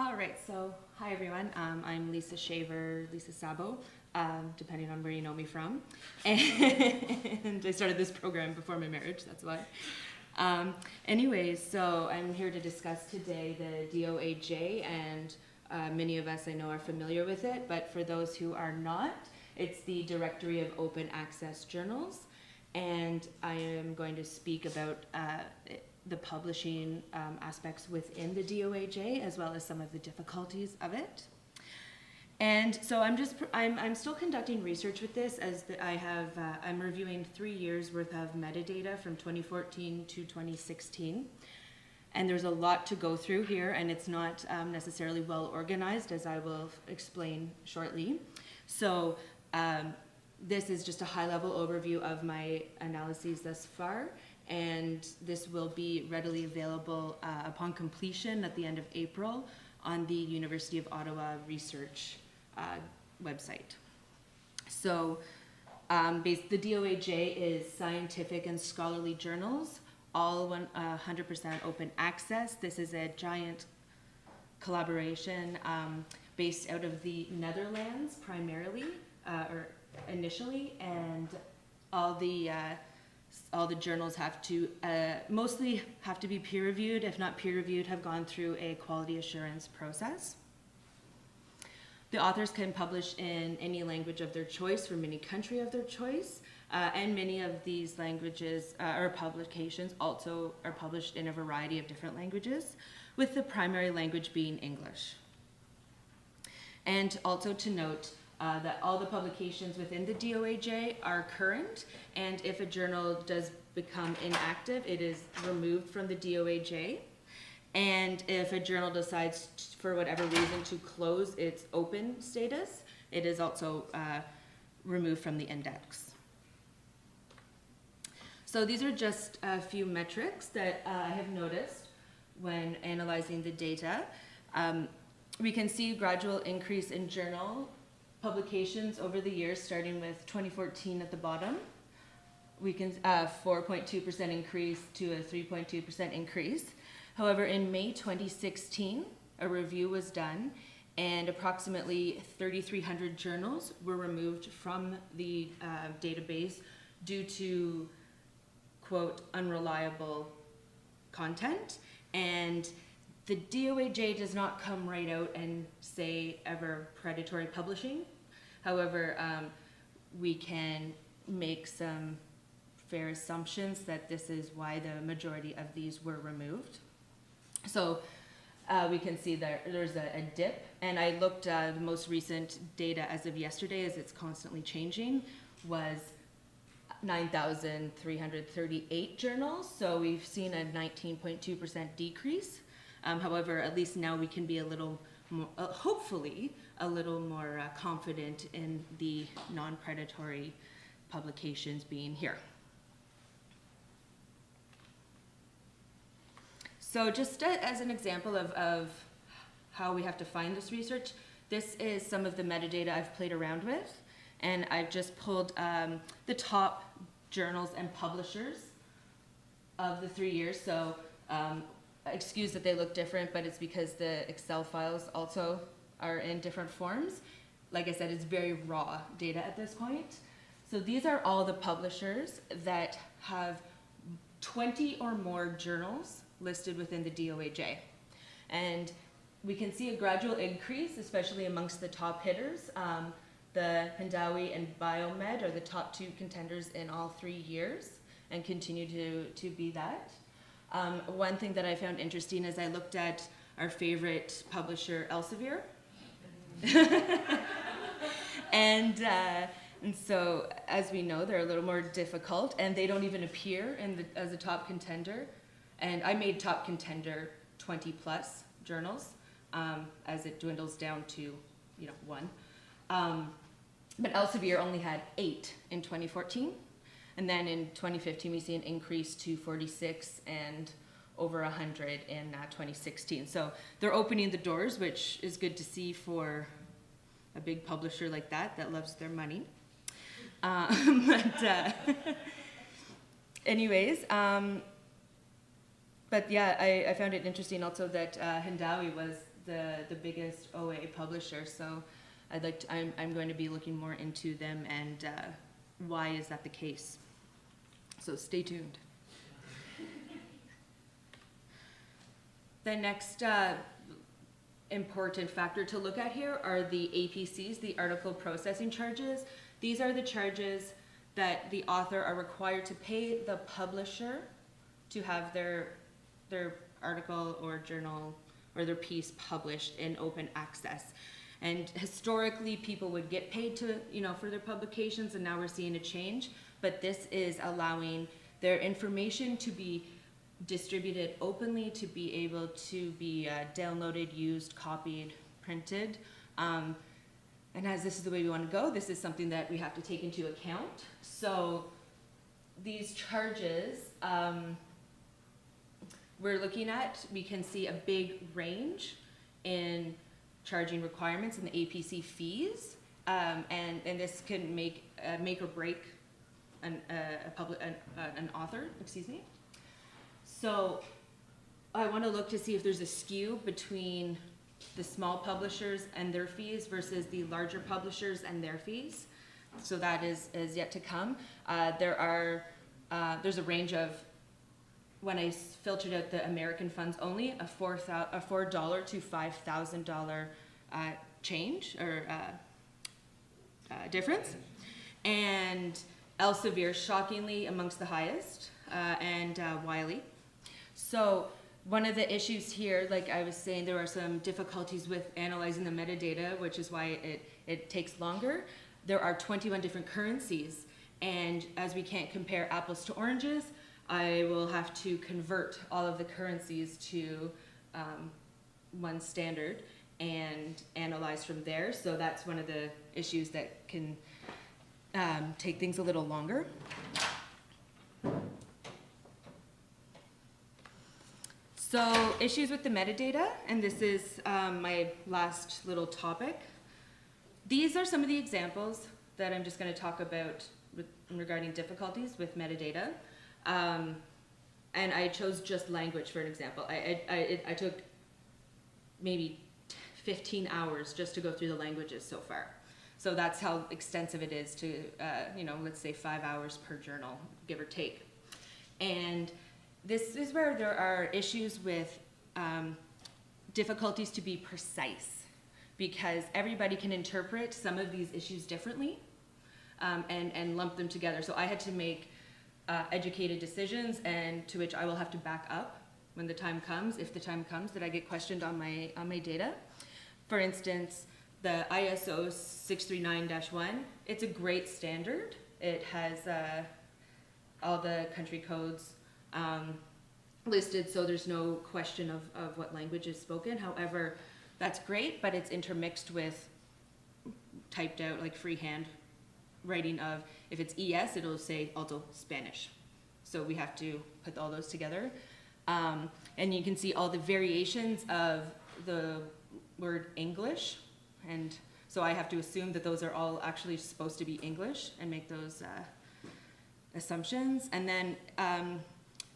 All right, so hi everyone. I'm Lisa Shaver, Szabo, depending on where you know me from. And I started this program before my marriage, that's why. Anyways, so I'm here to discuss today the DOAJ, and many of us I know are familiar with it, but for those who are not, it's the Directory of Open Access Journals, and I am going to speak about the publishing aspects within the DOAJ, as well as some of the difficulties of it. And so I'm still conducting research with this, as I'm reviewing 3 years worth of metadata from 2014 to 2016. And there's a lot to go through here, and it's not necessarily well organized, as I will explain shortly. So this is just a high-level overview of my analyses thus far, and this will be readily available upon completion at the end of April on the University of Ottawa research website. So the DOAJ is scientific and scholarly journals, all 100% open access. This is a giant collaboration based out of the Netherlands primarily, or initially, and all the journals have to, mostly have to be peer reviewed, if not peer reviewed, have gone through a quality assurance process. The authors can publish in any language of their choice from any country of their choice, and many of these languages or publications also are published in a variety of different languages, with the primary language being English. And also to note, that all the publications within the DOAJ are current, and if a journal does become inactive, it is removed from the DOAJ. And if a journal decides, for whatever reason, to close its open status, it is also removed from the index. So these are just a few metrics that I have noticed when analyzing the data. We can see a gradual increase in journal publications over the years, starting with 2014 at the bottom. We can 4.2% increase to a 3.2% increase. However, in May 2016, a review was done, and approximately 3,300 journals were removed from the database due to, quote, unreliable content. And the DOAJ does not come right out and say ever predatory publishing. However, we can make some fair assumptions that this is why the majority of these were removed. So we can see that there's a dip, and I looked the most recent data as of yesterday, as it's constantly changing, was 9,338 journals. So we've seen a 19.2% decrease. However, at least now we can be a little more, hopefully, a little more confident in the non-predatory publications being here. So just as an example of how we have to find this research, this is some of the metadata I've played around with, and I've just pulled the top journals and publishers of the 3 years. So excuse that they look different, but it's because the Excel files also are in different forms. Like I said, it's very raw data at this point. So these are all the publishers that have 20 or more journals listed within the DOAJ. And we can see a gradual increase, especially amongst the top hitters. The Hindawi and Biomed are the top 2 contenders in all 3 years and continue to be that. One thing that I found interesting is I looked at our favorite publisher, Elsevier. and so, as we know, they're a little more difficult, and they don't even appear as a top contender. And I made top contender 20 plus journals, as it dwindles down to 1. But Elsevier only had 8 in 2014. And then in 2015, we see an increase to 46 and over 100 in 2016. So they're opening the doors, which is good to see for a big publisher like that loves their money. Anyways, but yeah, I found it interesting also that Hindawi was the biggest OA publisher. So I'm going to be looking more into them and why is that the case. So stay tuned. The next important factor to look at here are the APCs, the article processing charges. These are the charges that the author are required to pay the publisher to have their article or journal or their piece published in open access. And historically, people would get paid to, for their publications, and now we're seeing a change. But this is allowing their information to be distributed openly, to be able to be downloaded, used, copied, printed. And as this is the way we want to go, this is something that we have to take into account. So these charges we're looking at, we can see a big range in charging requirements and the APC fees, and this can make or break an author, excuse me. So I want to look to see if there's a skew between the small publishers and their fees versus the larger publishers and their fees. So that is yet to come. There's a range of, when I filtered out the American funds only, a $4 to $5,000 change or difference, and Elsevier shockingly amongst the highest, and Wiley. So one of the issues here, like I was saying, there are some difficulties with analyzing the metadata, which is why it takes longer. There are 21 different currencies, and as we can't compare apples to oranges, I will have to convert all of the currencies to one standard and analyze from there. So that's one of the issues that can take things a little longer. So issues with the metadata, and this is my last little topic. These are some of the examples that I'm just going to talk about regarding difficulties with metadata. And I chose just language for an example. I took maybe 15 hours just to go through the languages so far. So that's how extensive it is to, let's say 5 hours per journal, give or take. And this is where there are issues with difficulties to be precise, because everybody can interpret some of these issues differently and lump them together. So I had to make educated decisions, and to which I will have to back up when the time comes, if the time comes that I get questioned on my data. For instance, the ISO 639-1, it's a great standard. It has all the country codes listed, so there's no question of what language is spoken. However, that's great, but it's intermixed with typed out, like freehand writing of, if it's ES, it'll say also Spanish. So we have to put all those together. And you can see all the variations of the word English. And so I have to assume that those are all actually supposed to be English and make those assumptions. And then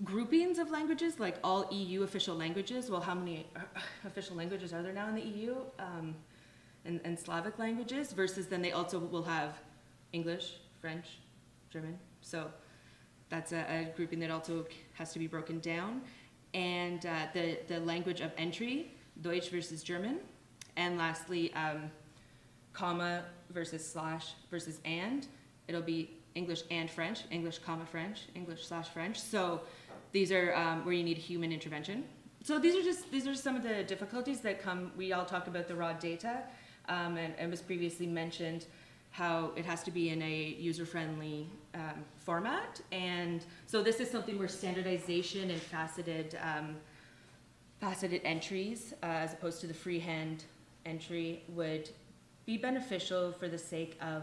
groupings of languages, like all EU official languages. Well, how many official languages are there now in the EU? And Slavic languages, versus then they also will have English, French, German. So that's a grouping that also has to be broken down. And the language of entry, Deutsch versus German. And lastly, comma versus slash versus and. It'll be English and French, English comma French, English slash French. So these are where you need human intervention. So these are some of the difficulties that come. We all talk about the raw data, and it was previously mentioned how it has to be in a user-friendly format. And so this is something where standardization and faceted entries, as opposed to the freehand entry, would be beneficial for the sake of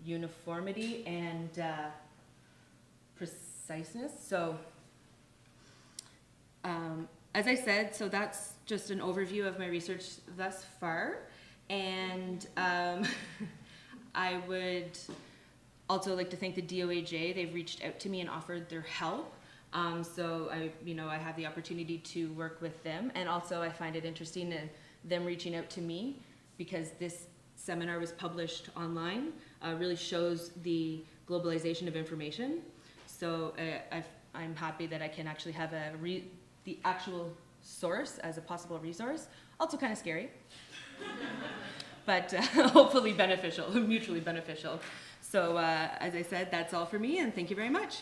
uniformity and preciseness. So as I said, so that's just an overview of my research thus far. And I would also like to thank the DOAJ. They've reached out to me and offered their help. So I have the opportunity to work with them, and also I find it interesting them reaching out to me, because this seminar was published online, really shows the globalization of information. So I'm happy that I can actually have the actual source as a possible resource. Also kind of scary, but hopefully beneficial, mutually beneficial. So as I said, that's all for me, and thank you very much.